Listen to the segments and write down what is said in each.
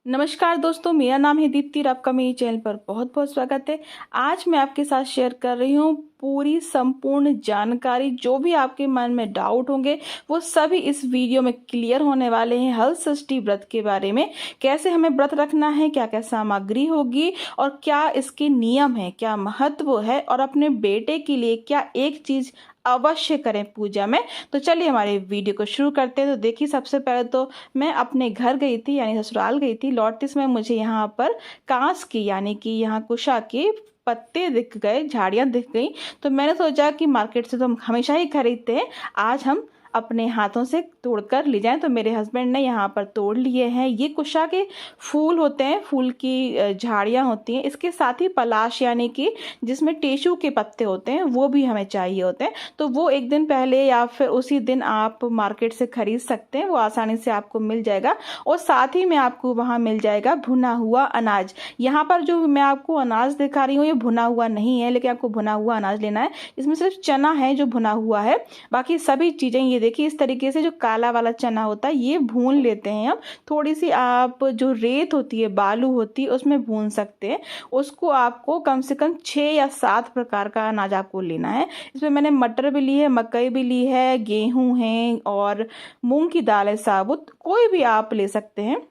नमस्कार दोस्तों, मेरा नाम है दीप्ति और आपका मेरे चैनल पर बहुत बहुत स्वागत है। आज मैं आपके साथ शेयर कर रही हूँ पूरी संपूर्ण जानकारी। जो भी आपके मन में डाउट होंगे वो सभी इस वीडियो में क्लियर होने वाले हैं। हल षष्ठी व्रत के बारे में, कैसे हमें व्रत रखना है, क्या क्या सामग्री होगी और क्या इसके नियम है, क्या महत्व है और अपने बेटे के लिए क्या एक चीज अवश्य करें पूजा में। तो चलिए हमारे वीडियो को शुरू करते हैं। तो देखिए, सबसे पहले तो मैं अपने घर गई थी, यानी ससुराल गई थी। लौटते समय मुझे यहाँ पर कांस की, यानी कि यहाँ कुशा के पत्ते दिख गए, झाड़ियां दिख गई। तो मैंने सोचा कि मार्केट से तो हम हमेशा ही खरीदते हैं, आज हम अपने हाथों से तोड़कर ले जाएं। तो मेरे हस्बैंड ने यहाँ पर तोड़ लिए हैं। ये कुशा के फूल होते हैं, फूल की झाड़ियाँ होती हैं। इसके साथ ही पलाश, यानी कि जिसमें टेशू के पत्ते होते हैं, वो भी हमें चाहिए होते हैं। तो वो एक दिन पहले या फिर उसी दिन आप मार्केट से खरीद सकते हैं, वो आसानी से आपको मिल जाएगा। और साथ ही में आपको वहाँ मिल जाएगा भुना हुआ अनाज। यहाँ पर जो मैं आपको अनाज दिखा रही हूँ ये भुना हुआ नहीं है, लेकिन आपको भुना हुआ अनाज लेना है। इसमें सिर्फ चना है जो भुना हुआ है, बाकी सभी चीज़ें ये देखिए इस तरीके से। जो काला वाला चना होता है ये भून लेते हैं हम। थोड़ी सी आप जो रेत होती है, बालू होती है, उसमें भून सकते हैं। उसको आपको कम से कम 6 या 7 प्रकार का अनाज आपको लेना है। इसमें मैंने मटर भी ली है, मकई भी ली है, गेहूं है और मूंग की दाल है साबुत। कोई भी आप ले सकते हैं,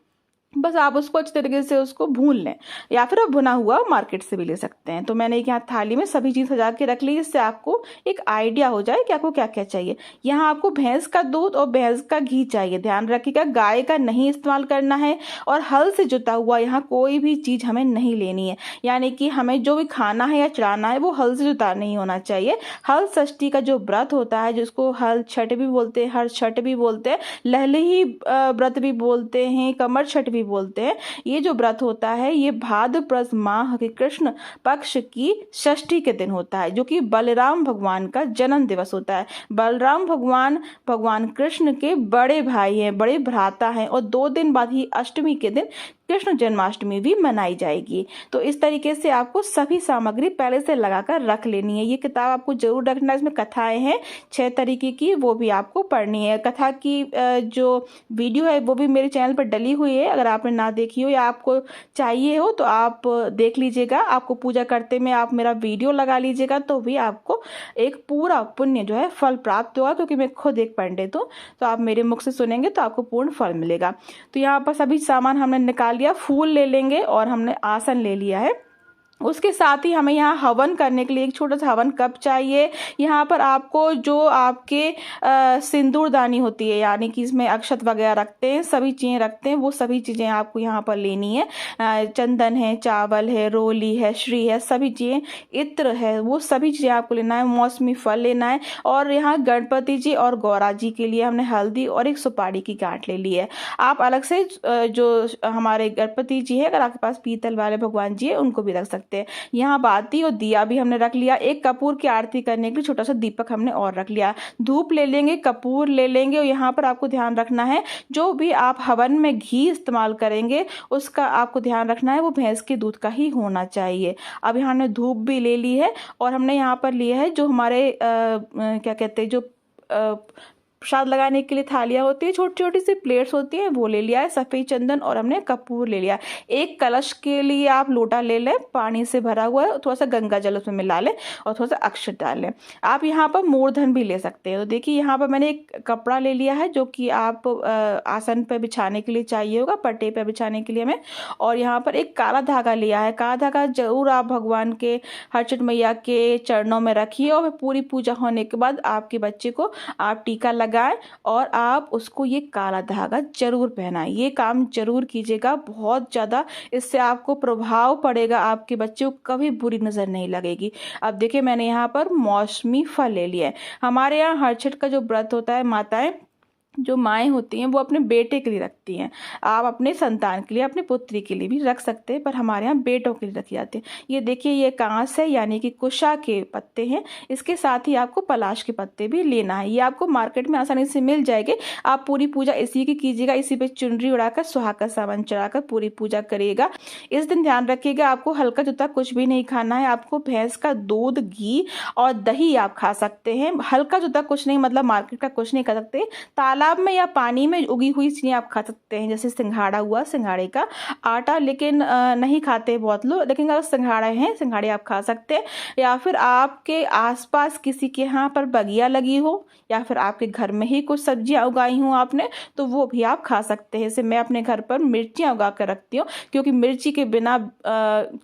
बस आप उसको अच्छी तरीके से उसको भून लें, या फिर आप भुना हुआ मार्केट से भी ले सकते हैं। तो मैंने एक यहाँ थाली में सभी चीज़ सजा के रख ली, जिससे आपको एक आइडिया हो जाए कि आपको क्या क्या चाहिए। यहाँ आपको भैंस का दूध और भैंस का घी चाहिए, ध्यान रखिएगा गाय का नहीं इस्तेमाल करना है। और हल से जुता हुआ यहाँ कोई भी चीज़ हमें नहीं लेनी है, यानी कि हमें जो भी खाना है या चढ़ाना है वो हल से जुता नहीं होना चाहिए। हल षष्ठी का जो व्रत होता है, जिसको हल छठ भी बोलते हैं, हर छठ भी बोलते हैं, लहलही व्रत भी बोलते हैं, कमर छठ भी बोलते हैं। ये जो व्रत होता है ये भाद्रपद माह के कृष्ण पक्ष की षष्ठी के दिन होता है, जो कि बलराम भगवान का जन्म दिवस होता है। बलराम भगवान कृष्ण के बड़े भाई हैं, बड़े भ्राता हैं। और 2 दिन बाद ही अष्टमी के दिन कृष्ण जन्माष्टमी भी मनाई जाएगी। तो इस तरीके से आपको सभी सामग्री पहले से लगाकर रख लेनी है। ये किताब आपको जरूर रखना है, इसमें कथाएं हैं 6 तरीके की, वो भी आपको पढ़नी है। कथा की जो वीडियो है वो भी मेरे चैनल पर डली हुई है, अगर आपने ना देखी हो या आपको चाहिए हो तो आप देख लीजिएगा। आपको पूजा करते में आप मेरा वीडियो लगा लीजिएगा, तो भी आपको एक पूरा पुण्य जो है फल प्राप्त होगा, क्योंकि मैं खुद एक पंडित हूँ। तो आप मेरे मुख से सुनेंगे तो आपको पूर्ण फल मिलेगा। तो यहाँ पर सभी सामान हमने निकाल लिया, फूल ले लेंगे और हमने आसन ले लिया है। उसके साथ ही हमें यहाँ हवन करने के लिए एक छोटा सा हवन कप चाहिए। यहाँ पर आपको जो आपके सिंदूरदानी होती है, यानी कि इसमें अक्षत वगैरह रखते हैं, सभी चीज़ें रखते हैं, वो सभी चीज़ें आपको यहाँ पर लेनी है। चंदन है, चावल है, रोली है, श्री है, सभी चीज़ें, इत्र है, वो सभी चीज़ें आपको लेना है। मौसमी फल लेना है। और यहाँ गणपति जी और गौरा जी के लिए हमने हल्दी और एक सुपारी की गांठ ले ली है। आप अलग से जो हमारे गणपति जी है, अगर आपके पास पीतल वाले भगवान जी है, उनको भी रख सकते हैं। यहाँ बाती और दिया भी हमने रख लिया। एक कपूर की आरती करने के लिए छोटा सा दीपक हमने और रख लिया। धूप ले लेंगे, कपूर ले लेंगे। और यहाँ पर आपको ध्यान रखना है, जो भी आप हवन में घी इस्तेमाल करेंगे उसका आपको ध्यान रखना है वो भैंस के दूध का ही होना चाहिए। अब यहाँ हमने धूप भी ले ली है, और हमने यहाँ पर लिया है जो हमारे क्या कहते हैं, जो प्रसाद लगाने के लिए थालियां होती है, छोटी छोटी सी प्लेट्स होती है, वो ले लिया है। सफेद चंदन और हमने कपूर ले लिया। एक कलश के लिए आप लोटा ले लें, पानी से भरा हुआ है, थोड़ा सा गंगा जल उसमें मिला लें और थोड़ा सा अक्षत डाल लें। आप यहाँ पर मूर्धन भी ले सकते हैं। तो देखिए यहाँ पर मैंने एक कपड़ा ले लिया है, जो कि आप आसन पर बिछाने के लिए चाहिए होगा, पट्टे पर बिछाने के लिए हमें। और यहाँ पर एक काला धागा लिया है। काला धागा जरूर आप भगवान के, हरचट मैया के चरणों में रखिए, और पूरी पूजा होने के बाद आपके बच्चे को आप टीका लगाएं और आप उसको ये काला धागा जरूर पहनाएं। ये काम जरूर कीजिएगा, बहुत ज़्यादा इससे आपको प्रभाव पड़ेगा, आपके बच्चे को कभी बुरी नज़र नहीं लगेगी। अब देखिए मैंने यहाँ पर मौसमी फल ले लिया है। हमारे यहाँ हर छठ का जो व्रत होता है, माताएं जो माएँ होती हैं वो अपने बेटे के लिए रखती हैं। आप अपने संतान के लिए, अपनी पुत्री के लिए भी रख सकते हैं, पर हमारे यहाँ बेटों के लिए रखी जाती है। ये देखिए ये कांस है, यानी कि कुशा के पत्ते हैं। इसके साथ ही आपको पलाश के पत्ते भी लेना है। ये आपको मार्केट में आसानी से मिल जाएंगे। आप पूरी पूजा इसी की कीजिएगा, इसी पे चुनरी उड़ाकर सुहाग का सावन चढ़ाकर पूरी पूजा करिएगा। इस दिन ध्यान रखिएगा, आपको हल्का जुता कुछ भी नहीं खाना है। आपको भैंस का दूध, घी और दही आप खा सकते हैं। हल्का जुता कुछ नहीं, मतलब मार्केट का कुछ नहीं खा सकते। ताला तालाब में या पानी में उगी हुई चीज़ें आप खा सकते हैं, जैसे सिंघाड़ा हुआ, सिंघाड़े का आटा, लेकिन नहीं खाते बहुत लोग, लेकिन अगर सिंघाड़े हैं, सिंघाड़े आप खा सकते हैं। या फिर आपके आसपास किसी के यहाँ पर बगिया लगी हो या फिर आपके घर में ही कुछ सब्जियां उगाई हूँ आपने, तो वो भी आप खा सकते हैं। जैसे मैं अपने घर पर मिर्चियाँ उगा कर रखती हूँ, क्योंकि मिर्ची के बिना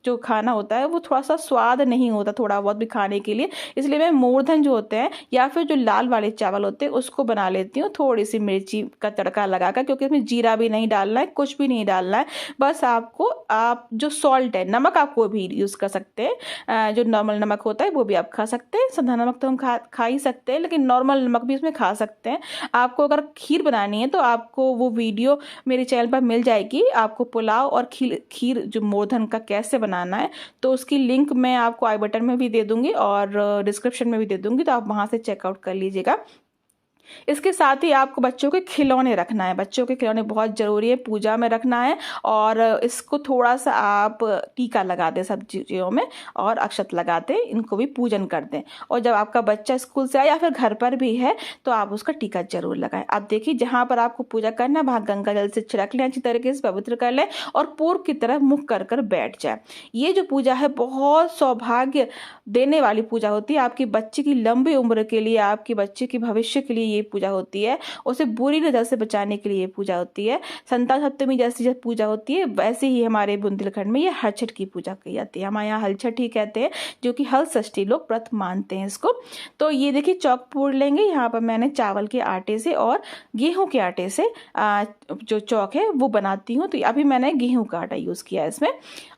जो खाना होता है वो थोड़ा सा स्वाद नहीं होता, थोड़ा बहुत भी खाने के लिए, इसलिए मैं मूर्धन जो होते हैं या फिर जो लाल वाले चावल होते हैं उसको बना लेती हूँ थोड़ी सी मिर्ची का तड़का लगाकर, क्योंकि इसमें जीरा भी नहीं डालना है, कुछ भी नहीं डालना है, बस आपको आप जो सॉल्ट है, नमक आप कोई भी यूज़ कर सकते हैं, जो नॉर्मल नमक होता है वो भी आप खा सकते हैं। साधा नमक तो हम खा ही सकते हैं, लेकिन नॉर्मल नमक भी इसमें खा सकते हैं। आपको अगर खीर बनानी है तो आपको वो वीडियो मेरे चैनल पर मिल जाएगी, आपको पुलाव और खीर जो मूर्धन का कैसे बनाना है, तो उसकी लिंक मैं आपको आई बटन में भी दे दूंगी और डिस्क्रिप्शन में भी दे दूंगी, तो आप वहां से चेकआउट कर लीजिएगा। इसके साथ ही आपको बच्चों के खिलौने रखना है, बच्चों के खिलौने बहुत ज़रूरी है, पूजा में रखना है, और इसको थोड़ा सा आप टीका लगा दें सब चीज़ों में, और अक्षत लगा दें, इनको भी पूजन कर दें। और जब आपका बच्चा स्कूल से आए या फिर घर पर भी है तो आप उसका टीका जरूर लगाएं। आप देखिए जहाँ पर आपको पूजा करना है वहाँ गंगा जल से छिड़क लें, अच्छी तरीके से पवित्र कर लें और पूर्व की तरफ मुख कर कर बैठ जाए। ये जो पूजा है बहुत सौभाग्य देने वाली पूजा होती है, आपकी बच्चे की लंबी उम्र के लिए, आपके बच्चे के भविष्य के लिए ये पूजा होती है, उसे बुरी नजर से बचाने के लिए ये पूजा होती है। संतान सप्तमी जैसी जब पूजा होती है वैसे ही हमारे बुंदेलखंड में ये हलछठ की पूजा की जाती है, हमारे यहाँ हलछठ ही कहते हैं, जो कि हल षष्ठी लोग व्रत मानते हैं इसको। तो ये देखिए चौक पूड़ लेंगे, यहाँ पर मैंने चावल के आटे से और गेहूं के आटे से जो चौक है वो बनाती हूँ, तो अभी मैंने गेहूं का आटा यूज किया है इसमें,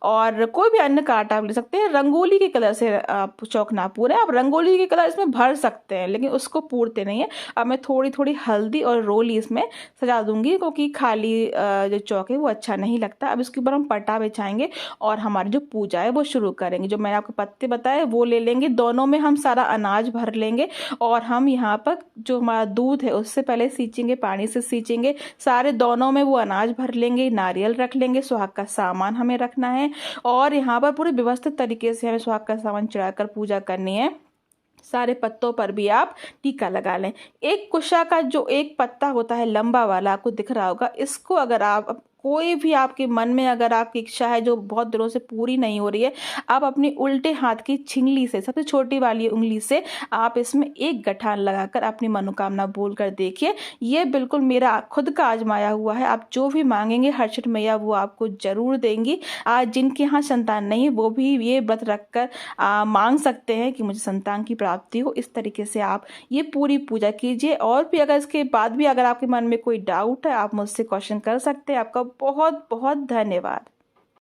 और कोई भी अन्य का आटा आप ले सकते हैं। रंगोली के कलर से आप चौक ना पूरे, आप रंगोली के कलर इसमें भर सकते हैं, लेकिन उसको पूरते नहीं है। अब मैं थोड़ी थोड़ी हल्दी और रोली इसमें सजा दूंगी, क्योंकि खाली जो चौक है वो अच्छा नहीं लगता। अब इसके ऊपर हम पट्टा बिछाएंगे और हमारी जो पूजा है वो शुरू करेंगे। जो मैंने आपको पत्ते बताए वो ले लेंगे, दोनों में हम सारा अनाज भर लेंगे, और हम यहाँ पर जो हमारा दूध है उससे पहले सींचेंगे, पानी से सींचेंगे, सारे दोनों में वो अनाज भर लेंगे, नारियल रख लेंगे, सुहाग का सामान हमें रखना है, और यहाँ पर पूरे व्यवस्थित तरीके से हमें सुहाग का सामान चढ़ाकर पूजा करनी है। सारे पत्तों पर भी आप टीका लगा लें। एक कुशा का जो एक पत्ता होता है लंबा वाला, आपको दिख रहा होगा, इसको अगर आप कोई भी आपके मन में अगर आपकी इच्छा है जो बहुत दिनों से पूरी नहीं हो रही है, आप अपनी उल्टे हाथ की छिंगली से, सबसे छोटी वाली उंगली से आप इसमें एक गठान लगाकर अपनी मनोकामना बोल कर देखिए। ये बिल्कुल मेरा खुद का आजमाया हुआ है, आप जो भी मांगेंगे हरछठ मैया वो आपको जरूर देंगी। आज जिनके यहाँ संतान नहीं वो भी ये व्रत रखकर मांग सकते हैं कि मुझे संतान की प्राप्ति हो। इस तरीके से आप ये पूरी पूजा कीजिए, और भी अगर इसके बाद भी अगर आपके मन में कोई डाउट है आप मुझसे क्वेश्चन कर सकते हैं। आपका बहुत बहुत धन्यवाद।